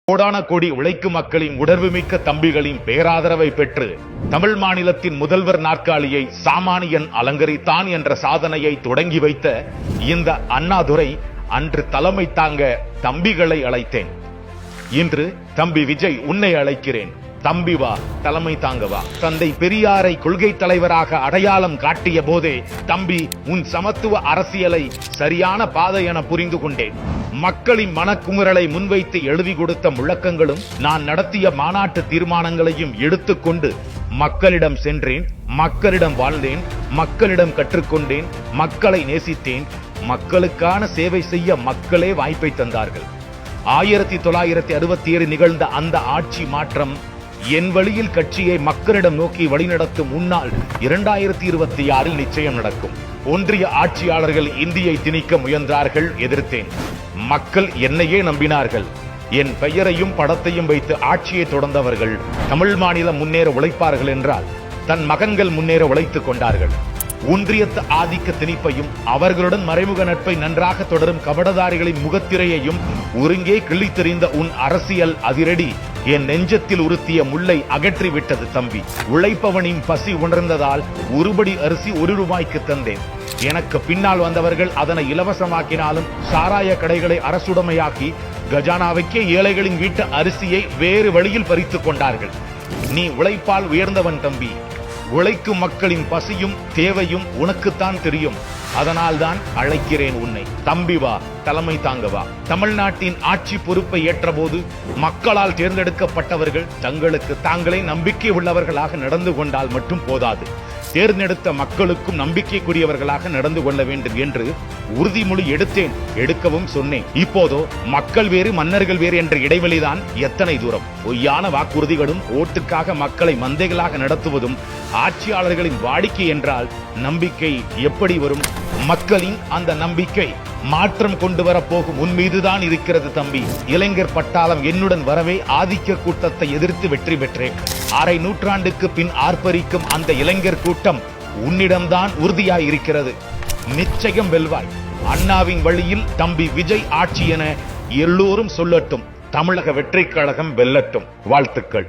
கோடான கோடி உழைக்கும் மக்களின் உணர்வுமிக்க தம்பிகளின் பேராதரவை பெற்று தமிழ் மாநிலத்தின் முதல்வர் நாற்காலியை சாமானியன் அலங்கரித்தான் என்ற சாதனையை தொடங்கி வைத்த இந்த அண்ணாதுரை அன்று தலைமை தாங்க தம்பிகளை அழைத்தேன். இன்று தம்பி விஜய் உன்னை அழைக்கிறேன். தம்பி வா, தலைமை தாங்க வா. தந்தை பெரியாரை கொள்கை தலைவராக அடையாளம் காட்டிய போதே தம்பி உன் சமத்துவ அரசியலை சரியான பாதை என புரிந்து கொண்டேன். மக்களின் மனக்குமுறலை முன்வைத்து எழுதி கொடுத்த முழக்கங்களும் நான் நடத்திய மாநாட்டு தீர்மானங்களையும் எடுத்துக்கொண்டு மக்களிடம் சென்றேன், மக்களிடம் வாழ்ந்தேன், மக்களிடம் கற்றுக்கொண்டேன், மக்களை நேசித்தேன். மக்களுக்கான சேவை செய்ய மக்களே வாய்ப்பை தந்தார்கள். 1967 நிகழ்ந்த அந்த ஆட்சி மாற்றம் என் வழியில் கட்சியை மக்களிடம் நோக்கி வழிநடத்தும் முன்னால் 2026 நிச்சயம் நடக்கும். ஒன்றிய ஆட்சியாளர்கள் இந்தியை திணிக்க முயன்றார்கள், எதிர்த்தேன். மக்கள் என்னையே நம்பினார்கள். என் பெயரையும் படத்தையும் வைத்து ஆட்சியை தொடர்ந்தவர்கள் தமிழ் மாநிலம் முன்னேற உழைப்பார்கள் என்றால் தன் மகன்கள் முன்னேற உழைத்துக் கொண்டார்கள். ஒன்றியத்து ஆதிக்க திணிப்பையும் அவர்களுடன் மறைமுக நட்பை நன்றாக தொடரும் கபடதாரிகளின் முகத்திரையையும் ஒருங்கே கிள்ளித்தெறிந்த உன் அரசியல் அதிரடி என் நெஞ்சத்தில் உறுத்திய முல்லை அகற்றிவிட்டது தம்பி. உழைப்பவனின் பசி உணர்ந்ததால் ஒருபடி அரிசி ₹1 தந்தேன். எனக்கு பின்னால் வந்தவர்கள் அதனை இலவசமாக்கினாலும் சாராய கடைகளை அரசுடைமையாக்கி கஜானாவுக்கே ஏழைகளின் வீட்டு அரிசியை வேறு வழியில் பறித்துக் கொண்டார்கள். நீ உழைப்பால் உயர்ந்தவன் தம்பி. உழைக்கும் மக்களின் பசியும் தேவையும் உனக்குத்தான் தெரியும். அதனால்தான் அழைக்கிறேன் உன்னை. தம்பி வா, தலைமை தாங்க வா. தமிழ்நாட்டின் ஆட்சி பொறுப்பை ஏற்ற போது மக்களால் தேர்ந்தெடுக்கப்பட்டவர்கள் தங்களுக்கு தாங்களே நம்பிக்கை உள்ளவர்களாக நடந்து கொண்டால் மட்டும் போதாது, தேர்ந்தெடுத்த மக்களுக்கும் நம்பிக்கைக்குரியவர்களாக நடந்து கொள்ள வேண்டும் என்று உறுதிமொழி எடுத்தேன், எடுக்கவும் சொன்னேன். இப்போதோ மக்கள் வேறு மன்னர்கள் வேறு என்ற இடைவெளிதான் எத்தனை தூரம். பொய்யான வாக்குறுதிகளும் ஓட்டுக்காக மக்களை மந்தைகளாக நடத்துவதும் ஆட்சியாளர்களின் வாடிக்கை என்றால் நம்பிக்கை எப்படி வரும்? மக்களின் அந்த நம்பிக்கை மாற்றம் கொண்டு வரப்போகும் உன் மீதுதான் இருக்கிறது தம்பி. இளைஞர் பட்டாளம் என்னுடன் வரவே ஆதிக்க கூட்டத்தை எதிர்த்து வெற்றி பெற்றேன். அரை நூற்றாண்டுக்கு பின் ஆர்ப்பரிக்கும் அந்த இளைஞர் கூட்டம் உன்னிடம்தான் உறுதியாய் இருக்கிறது. நிச்சயம் வெல்வாய். அண்ணாவின் வழியில் தம்பி விஜய் ஆட்சி என எல்லோரும் சொல்லட்டும். தமிழக வெற்றிக் கழகம் வெல்லட்டும். வாழ்த்துக்கள்.